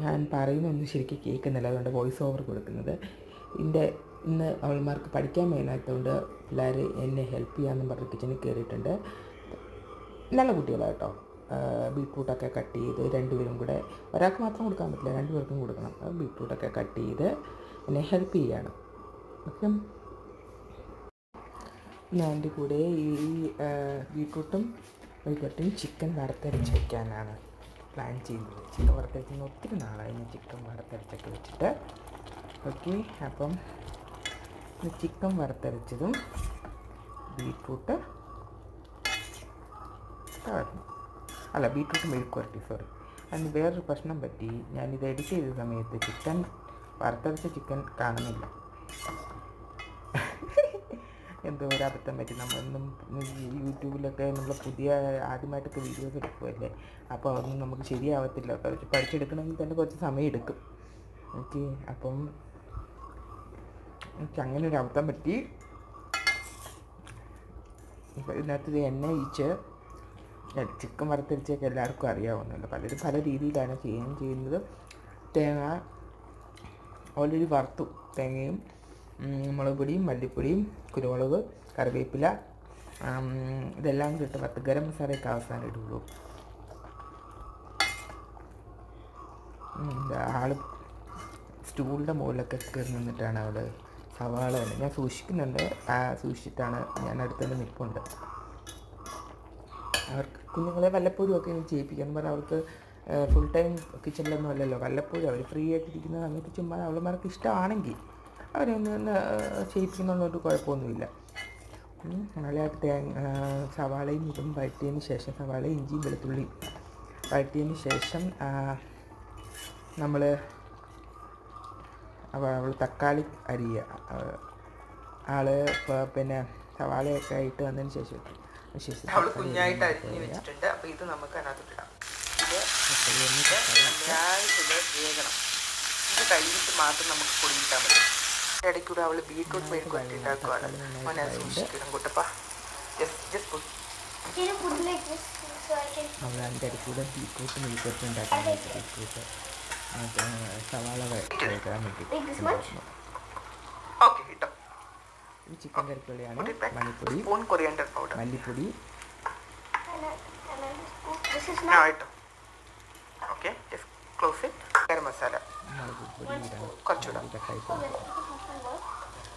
ഞാൻ പറയുന്നൊന്നും ശരിക്കും കേൾക്കുന്നില്ല, അതുകൊണ്ട് വോയിസ് ഓവർ കൊടുക്കുന്നത്. ഇന്ന് അവൾമാർക്ക് പഠിക്കാൻ മേലാത്തതുകൊണ്ട് പിള്ളേർ എന്നെ ഹെൽപ്പ് ചെയ്യാമെന്നും പറഞ്ഞ് കിച്ചണിൽ കയറിയിട്ടുണ്ട്. നല്ല കുട്ടികളാണ് കേട്ടോ. ബീട്രൂട്ടൊക്കെ കട്ട് ചെയ്ത് രണ്ടുപേരും കൂടെ, ഒരാൾക്ക് മാത്രം കൊടുക്കാൻ പറ്റില്ല, രണ്ടുപേർക്കും കൊടുക്കണം. ബീട്രൂട്ടൊക്കെ കട്ട് ചെയ്ത് എന്നെ ഹെൽപ്പ് ചെയ്യാണ്. ഓക്കെ, ഞാൻ എൻ്റെ കൂടെ ഈ ബീട്രൂട്ടും മെഴുക്കുവരട്ടിയും ചിക്കൻ വറുത്തരച്ച് വയ്ക്കാനാണ് പ്ലാൻ ചെയ്യുന്നത്. ചിക്കൻ വറുത്തരച്ച് ഒത്തിരി നാളായി ഞാൻ ചിക്കൻ വറുത്തരച്ചൊക്കെ വെച്ചിട്ട്. ഓക്കെ, അപ്പം ചിക്കൻ വറുത്തരച്ചതും ബീട്രൂട്ട് ബീട്രൂട്ട് മെഴുക്കുവരട്ടി, സോറി. അതിന് വേറൊരു പ്രശ്നം പറ്റി. ഞാനിത് എഡിറ്റ് ചെയ്ത സമയത്ത് വറുത്തരച്ച ചിക്കൻ കാണുന്നില്ല. എന്തോ ഒരു അബദ്ധം പറ്റി. നമ്മളൊന്നും യൂട്യൂബിലൊക്കെ നമ്മൾ ആദ്യമായിട്ടൊക്കെ വീഡിയോസ് എടുക്കുമല്ലേ, അപ്പോൾ അതൊന്നും നമുക്ക് ശരിയാവത്തില്ല. പഠിച്ചെടുക്കണമെങ്കിൽ തന്നെ കുറച്ച് സമയം എടുക്കും. ഓക്കെ, അപ്പം എനിക്ക് അങ്ങനെ ഒരു അബദ്ധം പറ്റി. ഇപ്പം ഇതിനകത്ത് എണ്ണ ഒഴിച്ച് ചിക്കൻ വറുത്തരച്ചൊക്കെ എല്ലാവർക്കും അറിയാവുന്നല്ലോ. പലരും പല രീതിയിലാണ് ചെയ്യുന്നത്. തേങ്ങ ഓൾറെഡി വറുത്തു. തേങ്ങയും മുളക് പൊടിയും മല്ലിപ്പൊടിയും കുരുമുളക് കറിവേപ്പില ഇതെല്ലാം ഇട്ട് വറുത്ത് ഗരം മസാലയൊക്കെ അവസാനം ഇടുള്ളൂ. ആൾ സ്റ്റൂളിൻ്റെ മുകളിലൊക്കെ കയറി നിന്നിട്ടാണ് അവിടെ സവാള തന്നെ ഞാൻ സൂക്ഷിക്കുന്നുണ്ട്. സൂക്ഷിച്ചിട്ടാണ് ഞാൻ അടുത്തുതന്നെ നിൽപ്പുണ്ട്. അവർക്ക് കുഞ്ഞുങ്ങളെ വല്ലപ്പോഴും ഒക്കെ ചെയ്യിപ്പിക്കണം പറഞ്ഞാൽ അവർക്ക് ഫുൾ ടൈം കിച്ചണിലൊന്നും അല്ലല്ലോ. വല്ലപ്പോഴും അവർ ഫ്രീ ആയിട്ടിരിക്കുന്ന സമയത്ത് ചുമ്മാ അവളുമാർക്ക് ഇഷ്ടമാണെങ്കിൽ അവരെ ഒന്ന് ചെയ്യിപ്പിക്കുന്നതുകൊണ്ട് കുഴപ്പമൊന്നുമില്ല. നല്ലതായിട്ട് സവാളയും ഇതും വഴറ്റിയതിന് ശേഷം, സവാളയും ഇഞ്ചിയും വെളുത്തുള്ളിയും വഴറ്റിയതിന് ശേഷം അവൾ തക്കാളി അരിയുക. പിന്നെ സവാളയൊക്കെ ഇട്ട് വന്നതിന് ശേഷം അവൾ കുഞ്ഞായിട്ട് അരിഞ്ഞ് വെച്ചിട്ടുണ്ട്. അപ്പോൾ ഇത് നമുക്ക് അതിനകത്ത് ഇടാം. ഇത് വേഗണം. ഇത് കഴിഞ്ഞിട്ട് മാത്രം നമുക്ക് പൊടിയിട്ടാൽ മതി. ഇടയ്ക്കൂടെ അവൾ ബീട്രൂട്ട് മെഴുക്കുവരട്ടി ഉണ്ടാക്കുകയാണ്. മോനെ സൂക്ഷിക്കണം കൂട്ടപ്പാ. അവൾ അതിൻ്റെ ഇടയ്ക്കൂടെ ബീട്രൂട്ട് മെഴുക്കുവരട്ടി ഉണ്ടാക്കാൻ ബീട്രൂട്ട് സവാള വഴറ്റാൻ വേണ്ടി. ഓക്കെ, കിട്ടോ. ഇത് ചിക്കൻ കറിക്കുള്ളിയാണ്. മല്ലിപ്പൊടി മല്ലിപ്പൊടി okay, close it. Garam masala, മുളക് പൊടി കുറച്ചുകൂടെ.